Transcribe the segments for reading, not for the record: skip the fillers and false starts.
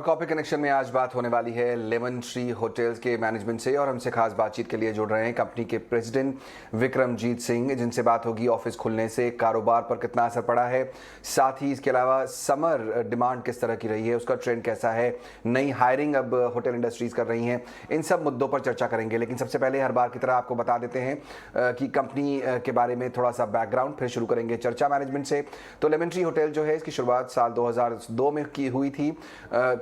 Copy connection में आज बात होने वाली है लेमन ट्री होटल्स के मैनेजमेंट से और हमसे खास बातचीत के लिए जुड़ रहे हैं कंपनी के प्रेसिडेंट विक्रमजीत सिंह, जिनसे बात होगी ऑफिस खुलने से कारोबार पर कितना असर पड़ा है, साथ ही इसके अलावा समर डिमांड किस तरह की रही है, उसका ट्रेंड कैसा है, नई हायरिंग अब होटल इंडस्ट्रीज कर रही हैं, इन सब मुद्दों पर चर्चा करेंगे। लेकिन सबसे पहले हर बार की तरह आपको बता देते हैं कि कंपनी के बारे में थोड़ा सा बैकग्राउंड, फिर शुरू करेंगे चर्चा मैनेजमेंट से। तो लेमन ट्री होटल जो है इसकी शुरुआत साल 2002 में की हुई थी।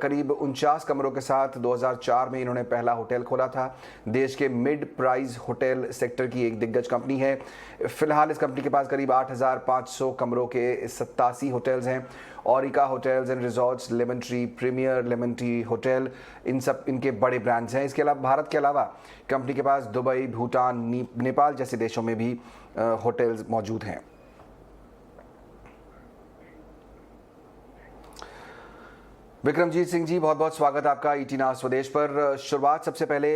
करीब 49 कमरों के साथ 2004 में इन्होंने पहला होटल खोला था। देश के मिड प्राइस होटल सेक्टर की एक दिग्गज कंपनी है। फिलहाल इस कंपनी के पास करीब 8,500 कमरों के 87 होटल्स हैं। Aurika hotels and resorts, Lemon Tree, Premier Lemon Tree hotel, इन सब इनके बड़े ब्रांड्स हैं। इसके अलावा भारत के अलावा कंपनी के पास दुबई, भूटान, नेपाल जैसे देशों में भी होटल्स मौजूद हैं। विक्रमजीत सिंह जी, बहुत बहुत स्वागत आपका ईटी नाउ स्वदेश पर। शुरुआत सबसे पहले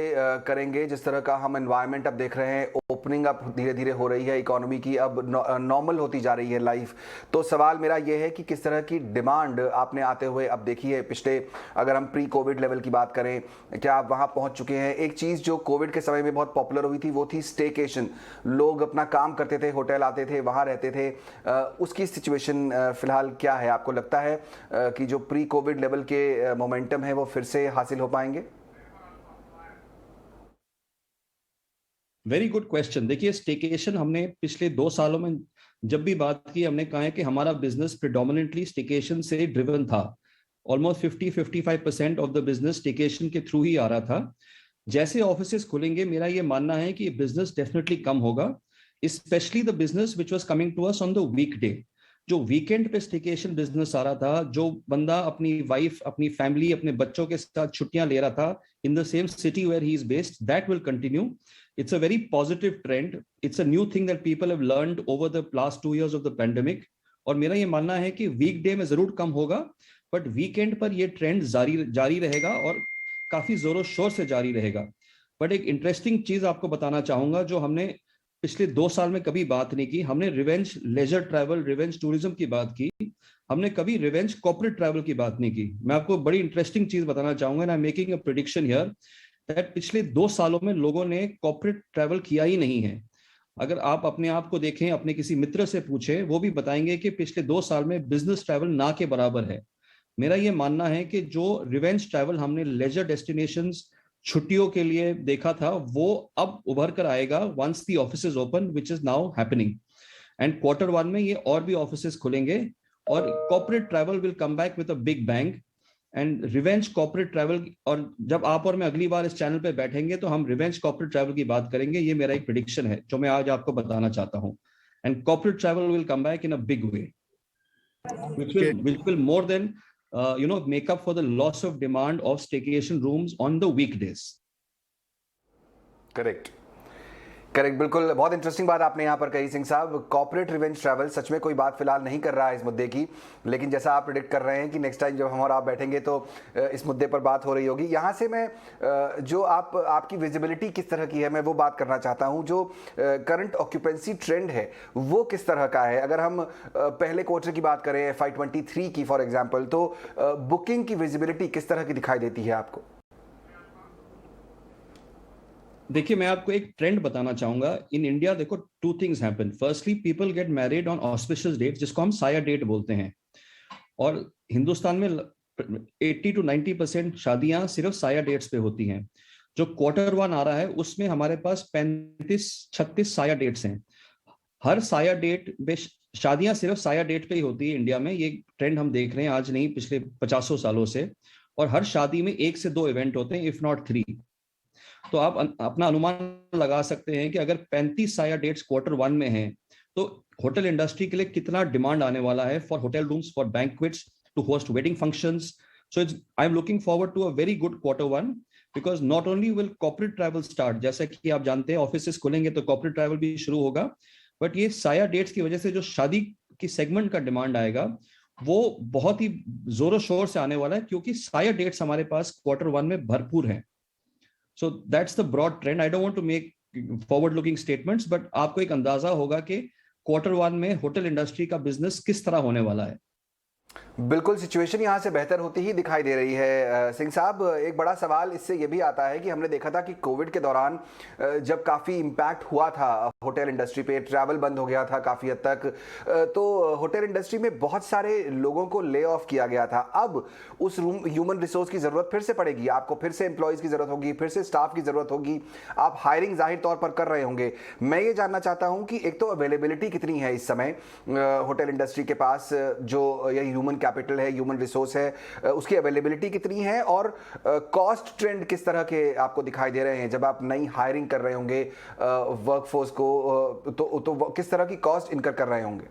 करेंगे, जिस तरह का हम एनवायरनमेंट अब देख रहे हैं, ओपनिंग अप धीरे धीरे हो रही है इकोनॉमी की, अब नॉर्मल होती जा रही है लाइफ। तो सवाल मेरा ये है कि किस तरह की डिमांड आपने आते हुए अब देखी है पिछले, अगर हम प्री कोविड लेवल की बात करें, क्या आप वहाँ पहुँच चुके हैं? एक चीज़ जो कोविड के समय में बहुत पॉपुलर हुई थी वो थी स्टेकेशन। लोग अपना काम करते थे, होटल आते थे, वहाँ रहते थे। उसकी सिचुएशन फिलहाल क्या है? आपको लगता है कि जो प्री कोविड लेवल के मोमेंटम है वो फिर से हासिल हो पाएंगे? Very good question. देखिए, स्टेकेशन हमने पिछले 2 सालों में जब भी बात की, हमने कहा है कि हमारा बिजनेस प्रिडोमिनेंटली स्टेकेशन से ड्रिवन था। Almost 50-55% of the business staycation के थ्रू ही आ रहा था। जैसे ऑफिसेस खुलेंगे, मेरा ये मानना है कि बिजनेस डेफिनेटली कम होगा, specially the business which was coming to us on the weekday. जो वीकेंड पे स्टेकेशन बिजनेस आ रहा था, जो बंदा अपनी वाइफ, अपनी फैमिली, अपने बच्चों के साथ छुट्टियां ले रहा था in the same city where he is based, that will continue. It's a very positive trend. It's a new thing that people have learned over the last 2 years of the pandemic. और मेरा ये मानना है कि वीकडे में जरूर कम होगा, but weekend पर ये ट्रेंड जारी रहेगा और काफी जोरों शोर से जारी रहेगा। बट एक इंटरेस्टिंग चीज आपको बताना चाहूंगा, जो हमने पिछले 2 साल में कभी बात नहीं की। हमने revenge leisure travel, revenge tourism की बात की, हमने कभी रिवेंज कॉर्पोरेट ट्रैवल की बात नहीं की। मैं आपको बड़ी इंटरेस्टिंग चीज बताना चाहूंगा, I am making a prediction here that पिछले 2 सालों में लोगों ने कॉर्पोरेट ट्रैवल किया ही नहीं है। अगर आप अपने आप को देखें, अपने किसी मित्र से पूछें, वो भी बताएंगे कि पिछले 2 साल में बिजनेस ट्रैवल ना के बराबर है। मेरा ये मानना है कि जो रिवेंज ट्रैवल हमने लेजर डेस्टिनेशंस, छुट्टियों के लिए देखा था, वो अब उभर कर आएगा once the offices open, which is now happening. And Q1 में ये और भी ऑफिसेज खुलेंगे और corporate travel will come back with a big bang and revenge corporate travel. और जब आप और मैं अगली बार इस चैनल पे बैठेंगे तो हम रिवेंज कॉर्पोरेट ट्रैवल की बात करेंगे। ये मेरा एक प्रेडिक्शन है जो मैं आज आपको बताना चाहता हूं। And corporate travel will come back in a big way, which will more than make up for the loss of demand of staycation rooms on the weekdays. Correct, बिल्कुल। बहुत इंटरेस्टिंग बात आपने यहाँ पर कही सिंह साहब। कॉर्पोरेट रिवेंज ट्रैवल सच में कोई बात फिलहाल नहीं कर रहा है इस मुद्दे की, लेकिन जैसा आप प्रिडिक्ट कर रहे हैं कि नेक्स्ट टाइम जब हम और आप बैठेंगे तो इस मुद्दे पर बात हो रही होगी। यहाँ से मैं जो आपकी विजिबिलिटी किस तरह की है, मैं वो बात करना चाहता हूँ। जो करंट ऑक्यूपेंसी ट्रेंड है वो किस तरह का है? अगर हम पहले क्वार्टर की बात करें, FY23 की फॉर एग्जाम्पल, तो बुकिंग की विजिबिलिटी किस तरह की दिखाई देती है आपको? देखिए, मैं आपको एक ट्रेंड बताना चाहूंगा। इन इंडिया देखो, 2 things happen. Firstly, people get married on auspicious date, जिसको हम साया डेट बोलते हैं। और हिंदुस्तान में 80-90% शादियां सिर्फ साया डेट्स पे होती हैं। जो Q1 आ रहा है उसमें हमारे पास 35-36 साया डेट्स हैं। हर साया डेट पे शादियां सिर्फ साया डेट पे ही होती है इंडिया में। ये ट्रेंड हम देख रहे हैं आज नहीं, पिछले 50 सालों से। और हर शादी में 1 से 2 इवेंट होते हैं, इफ नॉट 3। तो आप अपना अनुमान लगा सकते हैं कि अगर 35 साया डेट्स Q1 में हैं, तो होटल इंडस्ट्री के लिए कितना डिमांड आने वाला है for hotel rooms, for banquets, to host wedding functions. So I am looking forward to a very good Q1, because not only will corporate travel start, जैसा कि आप जानते हैं ऑफिसेस खुलेंगे तो कॉर्पोरेट ट्रैवल भी शुरू होगा, बट ये साया डेट्स की वजह से जो शादी की सेगमेंट का डिमांड आएगा वो बहुत ही जोरों शोर से आने वाला है, क्योंकि साया डेट्स हमारे पास Q1 में भरपूर हैं। So that's the broad trend. I don't want to make forward-looking statements, but आपको एक अंदाजा होगा कि Q1 में होटल इंडस्ट्री का बिजनेस किस तरह होने वाला है। बिल्कुल, सिचुएशन यहाँ से बेहतर होती ही दिखाई दे रही है। सिंह साहब, एक बड़ा सवाल इससे ये भी आता है कि हमने देखा था कि कोविड के दौरान जब काफ़ी इम्पैक्ट हुआ था होटल इंडस्ट्री पे, ट्रैवल बंद हो गया था काफ़ी हद तक, तो होटल इंडस्ट्री में बहुत सारे लोगों को ले ऑफ किया गया था। अब उस ह्यूमन रिसोर्स की ज़रूरत फिर से पड़ेगी, आपको फिर से एम्प्लॉयज़ की ज़रूरत होगी, फिर से स्टाफ की ज़रूरत होगी, आप हायरिंग जाहिर तौर पर कर रहे होंगे। मैं ये जानना चाहता हूँ कि एक तो अवेलेबिलिटी कितनी है इस समय होटल इंडस्ट्री के पास, जो ये ह्यूमन कैपिटल है, ह्यूमन रिसोर्स है, उसकी अवेलेबिलिटी कितनी है, और कॉस्ट ट्रेंड किस तरह के आपको दिखाई दे रहे हैं जब आप नई हायरिंग कर रहे होंगे वर्कफोर्स को, तो किस तरह की कॉस्ट इनकर कर रहे होंगे?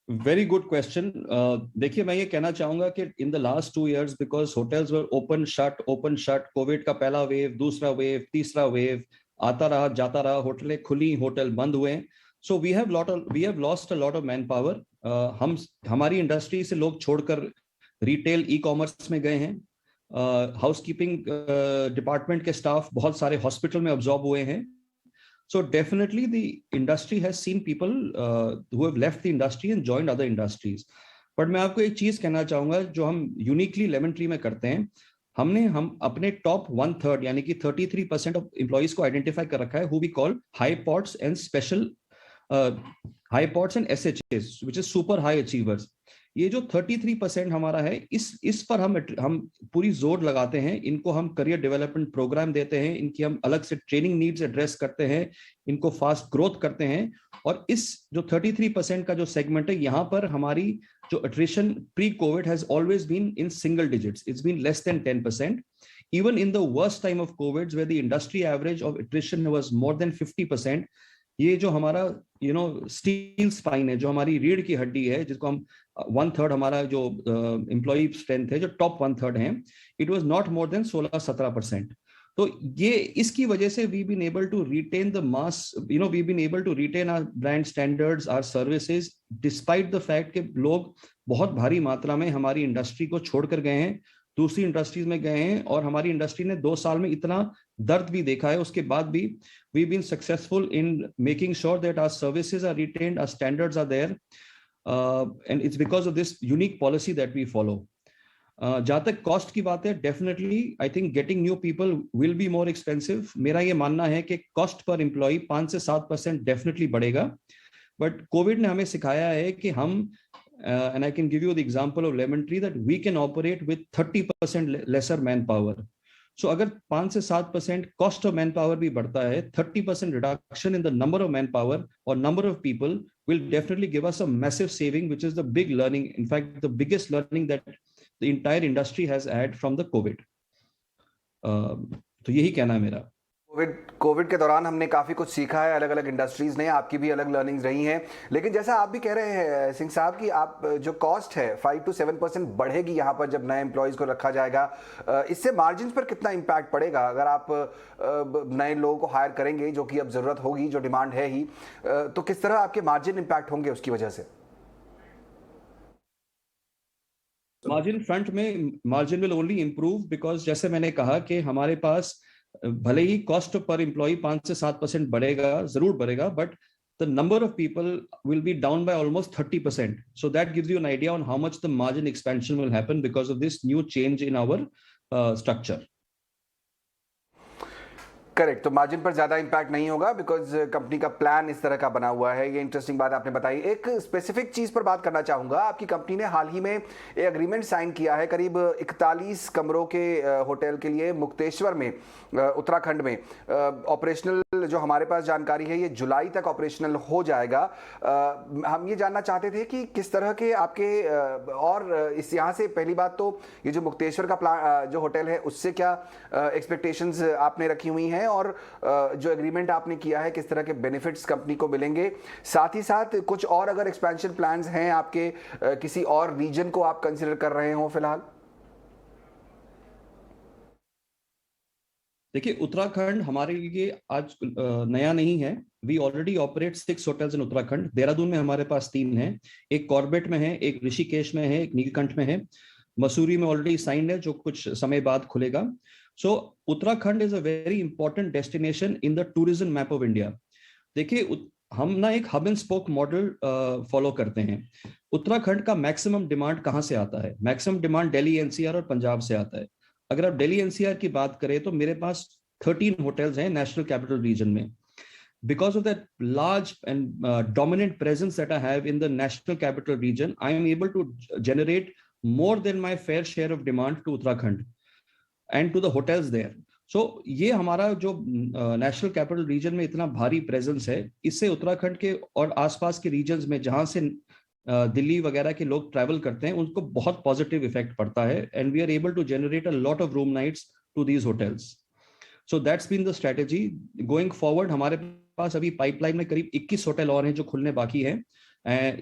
Very good question. देखिए, मैं ये कहना चाहूंगा कि इन the last 2 years because hotels were open shut, Covid का पहला वेव, दूसरा वेव, तीसरा वेव आता रहा जाता रहा, होटलें खुली, होटल बंद हुए। So we have lost a lot of man power. हमारी इंडस्ट्री से लोग छोड़कर रिटेल, ई कॉमर्स में गए हैं। हाउसकीपिंग डिपार्टमेंट के स्टाफ बहुत सारे हॉस्पिटल में अब्जॉर्ब हुए हैं। So definitely the industry has seen people who have left the industry and joined other industries. But मैं आपको एक चीज कहना चाहूंगा जो हम यूनिकली लेमन ट्री में करते हैं। हम अपने टॉप 1/3 यानी कि 33% ऑफ एम्प्लॉइज को आइडेंटिफाई कर रखा है, who we call high pots and special high pots and SHAs, which is super high achievers. ये जो 33% हमारा है, इस पर हम पूरी जोर लगाते हैं। इनको हम करियर डेवलपमेंट प्रोग्राम देते हैं, इनकी हम अलग से ट्रेनिंग नीड्स एड्रेस करते हैं, इनको फास्ट ग्रोथ करते हैं। और इस जो 33% का जो सेगमेंट है, यहाँ पर हमारी जो attrition pre covid has always been in single digits, it's been less than 10%। Even in the worst time of COVID, where the industry average of attrition was more than 50%, ये जो हमारा स्टील स्पाइन है, जो हमारी रीढ़ की हड्डी है, जिसको हम 1/3 हमारा जो एम्प्लॉय स्ट्रेंथ है, जो टॉप 1/3 है, it was not more than 16-17%। तो ये इसकी वजह से we been able to retain the mass, we been able to retain our brand standards, our services, despite the fact कि लोग बहुत भारी मात्रा में हमारी इंडस्ट्री को छोड़कर गए हैं, दूसरी इंडस्ट्रीज में गए हैं। और हमारी इंडस्ट्री ने 2 साल में इतना दर्द भी देखा है, उसके बाद भी we've been successful in making sure that our services are retained, our standards are there, and it's because of this unique policy that we follow. जहां तक कॉस्ट की बात है, definitely I think getting new people will be more expensive. मेरा ये मानना है कि कॉस्ट पर एम्प्लॉय 5 से 7% डेफिनेटली बढ़ेगा। बट कोविड ने हमें सिखाया है कि हम and I can give you the example of Lemon Tree, that we can operate with 30% lesser manpower. So अगर 5 से 7% cost of manpower भी बढ़ता है, 30% reduction in the number of manpower or number of people will definitely give us a massive saving, which is the big learning. In fact, the biggest learning that the entire industry has had from the COVID. तो यही कहना है मेरा। Covid के दौरान हमने काफ़ी कुछ सीखा है, अलग अलग इंडस्ट्रीज़ ने, आपकी भी अलग लर्निंग्स रही हैं। लेकिन जैसा आप भी कह रहे हैं सिंह साहब कि आप जो कॉस्ट है 5 to 7% बढ़ेगी यहाँ पर जब नए एम्प्लॉयज़ को रखा जाएगा, इससे मार्जिन पर कितना इम्पैक्ट पड़ेगा अगर आप नए लोगों को हायर करेंगे, जो कि अब ज़रूरत होगी, जो डिमांड है ही, तो किस तरह आपके मार्जिन इम्पैक्ट होंगे उसकी वजह से? मार्जिन फ्रंट में margin will only improve because जैसे मैंने कहा कि हमारे पास भले ही कॉस्ट पर एम्प्लॉय 5 से 7% बढ़ेगा, जरूर बढ़ेगा, but the number of people will be down by almost 30%. So that gives you an idea on how much the margin expansion will happen because of this new change in our structure. Correct, तो margin पर ज्यादा impact नहीं होगा because company का plan इस तरह का बना हुआ है। ये इंटरेस्टिंग बात आपने बताई। एक स्पेसिफिक चीज पर बात करना चाहूंगा। आपकी कंपनी ने हाल ही में एक एग्रीमेंट साइन किया है करीब 41 कमरों के होटल के लिए मुक्तेश्वर में, उत्तराखंड में। ऑपरेशनल जो हमारे पास जानकारी है, ये जुलाई तक ऑपरेशनल हो जाएगा। हम ये जानना चाहते थे कि किस तरह के आपके और इस यहाँ से पहली बात तो ये जो मुक्तेश्वर का प्लान जो होटल है, उससे क्या एक्सपेक्टेशंस आपने रखी हुई हैं, और जो एग्रीमेंट आपने किया है किस तरह के बेनिफिट्स कंपनी को मिलेंगे। साथ ही साथ कुछ और अगर एक्सपेंशन प्लान्स हैं आपके, किसी और रीजन को आप कंसीडर कर रहे हो फिलहाल? देखिए, उत्तराखंड हमारे लिए आज नया नहीं है। वी ऑलरेडी ऑपरेट 6 होटल्स इन उत्तराखंड। देहरादून में हमारे पास 3 हैं, एक कॉर्बेट में है, एक ऋषिकेश में है, एक नीलकंठ में है। मसूरी में ऑलरेडी साइंड है, जो कुछ समय बाद खुलेगा। So Uttarakhand is a very important destination in the tourism map of India. देखिए, हम ना एक hub and spoke model follow करते हैं। उत्तराखंड का मैक्सिमम डिमांड कहाँ से आता है? मैक्सिमम डिमांड दिल्ली एनसीआर और पंजाब से आता है। अगर आप दिल्ली एनसीआर की बात करें तो मेरे पास 13 होटल्स हैं नेशनल कैपिटल रीजन में। Because of that large and dominant presence that I have in the national capital region, I am able to generate more than my fair share of demand to Uttarakhand and to the hotels there. So ये हमारा जो national capital region में इतना भारी presence है, इससे उत्तराखंड के और आसपास के रीजन्स में जहां से दिल्ली वगैरह के लोग ट्रैवल करते हैं उनको बहुत पॉजिटिव इफेक्ट पड़ता है, and we are able to generate a lot of room nights to these hotels. So that's been the strategy going forward. हमारे पास अभी पाइपलाइन में करीब 21 होटल और हैं जो खुलने बाकी हैं।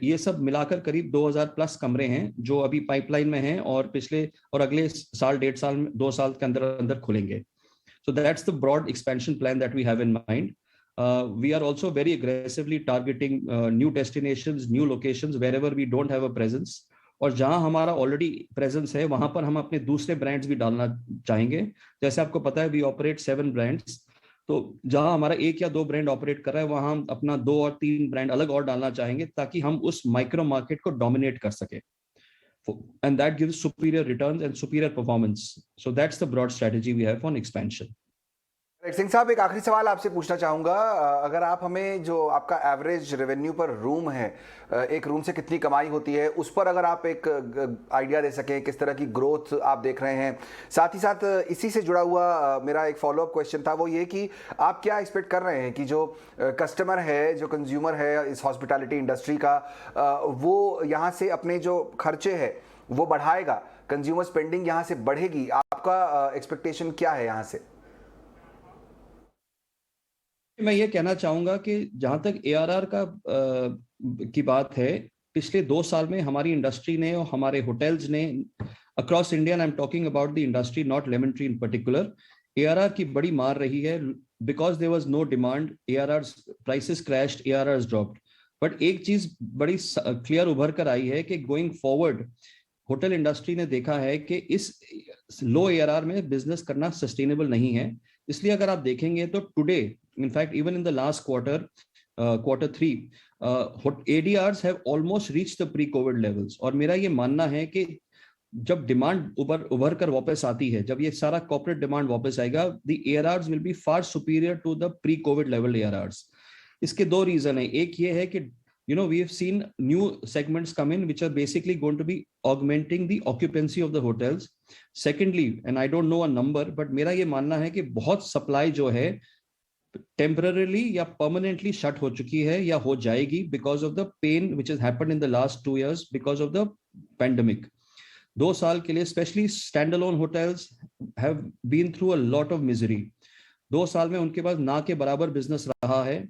ये सब मिलाकर करीब 2000 प्लस कमरे हैं जो अभी पाइपलाइन में हैं और अगले साल 1.5 साल में 2 साल के अंदर अंदर खुलेंगे। So that's the broad expansion plan that we have in mind. We are also very aggressively targeting new destinations, new locations wherever we don't have a presence. और जहां हमारा ऑलरेडी प्रेजेंस है वहां पर हम अपने दूसरे ब्रांड्स भी डालना चाहेंगे। जैसे आपको पता है वी ऑपरेट 7 ब्रांड्स, तो जहां हमारा 1 या 2 ब्रांड ऑपरेट कर रहा है वहां हम अपना 2 और 3 ब्रांड अलग और डालना चाहेंगे ताकि हम उस माइक्रो मार्केट को डोमिनेट कर सके, and that gives superior returns and superior performance. So that's the broad strategy we have on expansion. Singh साहब, एक आखिरी सवाल आपसे पूछना चाहूँगा। अगर आप हमें जो आपका एवरेज रेवेन्यू पर रूम है, एक रूम से कितनी कमाई होती है, उस पर अगर आप एक आइडिया दे सकें किस तरह की ग्रोथ आप देख रहे हैं। साथ ही साथ इसी से जुड़ा हुआ मेरा एक फॉलोअप क्वेश्चन था, वो ये कि आप क्या एक्सपेक्ट कर रहे हैं कि जो कस्टमर है, जो कंज्यूमर है इस हॉस्पिटैलिटी इंडस्ट्री का, वो यहाँ से अपने जो खर्चे है वो बढ़ाएगा, कंज्यूमर स्पेंडिंग यहाँ से बढ़ेगी? आपका एक्सपेक्टेशन क्या है यहाँ से? मैं ये कहना चाहूंगा कि जहां तक एआरआर का की बात है, पिछले 2 साल में हमारी इंडस्ट्री ने और हमारे होटल्स ने across India, I am talking about the industry not Lemon Tree in particular, ARR की बड़ी मार रही है। Because there was no demand, ARR prices crashed, ARR dropped. But एक चीज बड़ी क्लियर उभर कर आई है कि गोइंग फॉरवर्ड होटल इंडस्ट्री ने देखा है कि इस लो एआरआर में बिजनेस करना सस्टेनेबल नहीं है। इसलिए अगर आप देखेंगे तो today, in fact even in the last quarter 3, ADRs have almost reached the pre-COVID levels। और मेरा ये मानना है कि जब डिमांड उभर कर वापस आती है, जब ये सारा कॉर्पोरेट डिमांड वापस आएगा, the ARRs will be far superior to the pre-COVID level ARRs। इसके 2 रीजन है। एक ये है कि we have seen new segments come in which are basically going to be augmenting the occupancy of the hotels। Secondly, and I don't know a number, but मेरा ये मानना है कि बहुत सप्लाई जो है टेम्पररीली या परमानेंटली शट हो चुकी है या हो जाएगी because of the pain which has happened in the last 2 years because of the pandemic. 2 साल के लिए specially stand alone hotels have been through a lot of misery. 2 साल में उनके पास ना के बराबर बिजनेस रहा है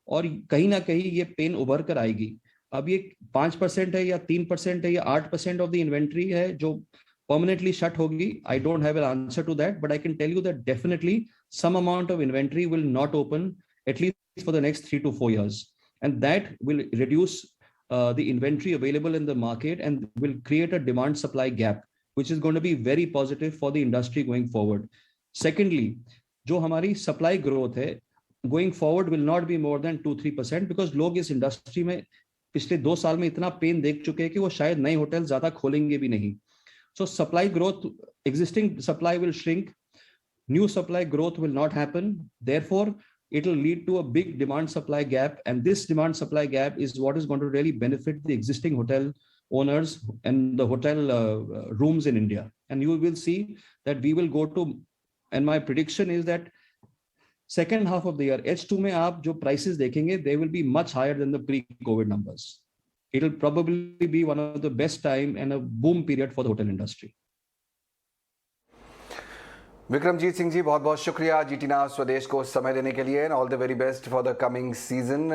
और कहीं ना कहीं ये पेन उभर कर आएगी। अब ये 5% है या 3% है या 8% ऑफ द इन्वेंट्री है जो permanently shut hogi, I don't have an answer to that, but I can tell you that definitely some amount of inventory will not open at least for the next 3 to 4 years, and that will reduce the inventory available in the market and will create a demand supply gap, which is going to be very positive for the industry going forward। Secondly, जो हमारी supply growth है going forward will not be more than 2-3% because लोग इस industry में पिछले 2 साल में इतना पेन देख चुके हैं कि वो शायद नए होटल ज्यादा खोलेंगे भी नहीं। So supply growth, existing supply will shrink, new supply growth will not happen. Therefore, it will lead to a big demand supply gap, and this demand supply gap is what is going to really benefit the existing hotel owners and the hotel rooms in India. And you will see that we will go to, and my prediction is that second half of the year, H2 में आप जो prices देखेंगे, they will be much higher than the pre-COVID numbers। It will probably be one of the best time and a boom period for the hotel industry। Vikramjit Singh ji, बहुत बहुत शुक्रिया GT now स्वदेश को समय देने के लिए, and all the very best for the coming season.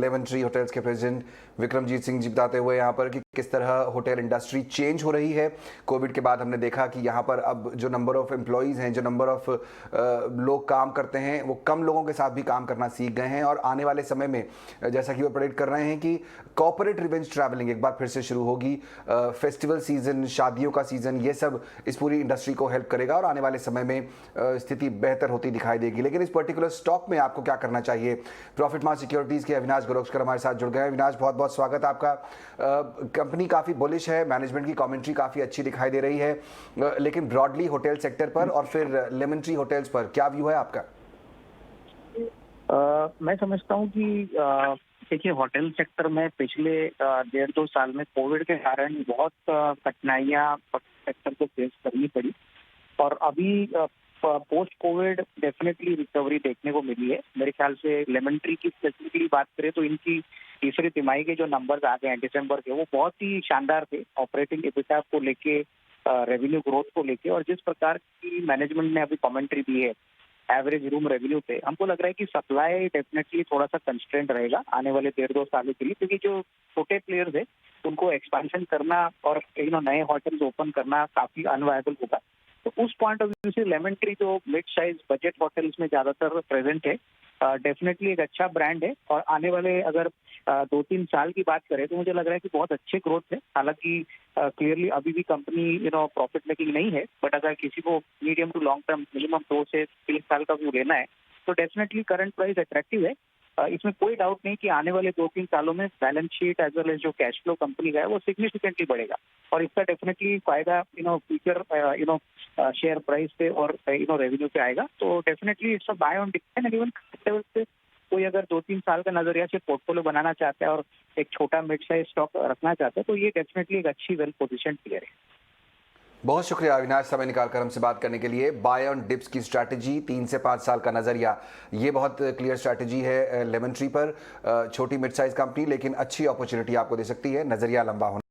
Lemon tree hotels के प्रेसिडेंट विक्रमजीत सिंह जी बताते हुए यहाँ पर कि किस तरह होटल इंडस्ट्री चेंज हो रही है। कोविड के बाद हमने देखा कि यहाँ पर अब जो नंबर ऑफ एम्प्लॉयज़ हैं, जो नंबर ऑफ लोग काम करते हैं, वो कम लोगों के साथ भी काम करना सीख गए हैं। और आने वाले समय में जैसा कि वो प्रेडिक्ट कर रहे हैं कि कॉर्पोरेट रिवेंज ट्रैवलिंग एक बार फिर से शुरू होगी। फेस्टिवल सीजन, शादियों का सीजन, ये सब इस पूरी इंडस्ट्री को हेल्प करेगा और आने वाले समय समय में स्थिति बेहतर होती दिखाई देगी। लेकिन इस पर्टिकुलर स्टॉक में आपको क्या करना चाहिए? प्रॉफिट मार्क सिक्योरिटीज़ के अविनाश गरोस्कर हमारे साथ जुड़ गए हैं। अविनाश, बहुत बहुत स्वागत आपका। कंपनी काफ़ी बुलिश है, मैनेजमेंट की कमेंट्री काफ़ी अच्छी दिखाई दे रही है, लेकिन ब्रॉडली होटल सेक्टर पर और फिर लेमन ट्री होटल्स पर क्या व्यू है आपका? मैं समझता हूँ कि देखिए, होटल सेक्टर में पिछले 1.5-2 साल में कोविड के कारण बहुत कठिनाइयाँ सेक्टर को फेस करनी पड़ी और अभी पोस्ट कोविड डेफिनेटली रिकवरी देखने को मिली है। मेरे ख्याल से लेमन ट्री की स्पेसिफिकली बात करें तो इनकी तीसरी तिमाही के जो नंबर्स आ गए हैं दिसंबर के, वो बहुत ही शानदार थे। ऑपरेटिंग एबिटा को लेके, रेवेन्यू ग्रोथ को लेके, और जिस प्रकार की मैनेजमेंट ने अभी कमेंट्री दी है एवरेज रूम रेवेन्यू पे, हमको लग रहा है कि सप्लाई डेफिनेटली थोड़ा सा कंस्ट्रेंट रहेगा आने वाले 1.5-2 सालों के लिए, क्योंकि जो छोटे प्लेयर्स है उनको एक्सपेंशन करना और नए होटल्स ओपन करना काफी अनवायबल होगा। तो उस पॉइंट ऑफ व्यू से लेमन ट्री जो मिड साइज बजट होटल्स में ज्यादातर प्रेजेंट है, डेफिनेटली एक अच्छा ब्रांड है। और आने वाले अगर 2-3 साल की बात करें तो मुझे लग रहा है कि बहुत अच्छे ग्रोथ है। हालांकि क्लियरली अभी भी कंपनी प्रॉफिट मेकिंग नहीं है, बट अगर किसी को medium to long term minimum 2 से 3 साल का व्यू लेना है तो डेफिनेटली करंट प्राइस अट्रैक्टिव है। इसमें कोई डाउट नहीं कि आने वाले 2-3 सालों में balance sheet as well as जो कैश फ्लो कंपनी का है वो सिग्निफिकेंटली बढ़ेगा और इसका डेफिनेटली फायदा फ्यूचर शेयर प्राइस पे और रेवेन्यू पे आएगा। तो definitely it's a buy on depend and even level पे कोई अगर 2-3 साल का नजरिया से पोर्टफोलियो बनाना चाहता है और एक छोटा मिड साइज स्टॉक रखना चाहता है तो ये डेफिनेटली एक अच्छी वेल पोजिशन प्लेयर है। बहुत शुक्रिया अविनाश, समय निकालकर हमसे बात करने के लिए। बाय ऑन डिप्स की स्ट्रैटेजी, 3 से 5 साल का नजरिया, ये बहुत क्लियर स्ट्रैटेजी है लेमन ट्री पर। छोटी मिड साइज कंपनी लेकिन अच्छी अपॉर्चुनिटी आपको दे सकती है, नजरिया लंबा होना।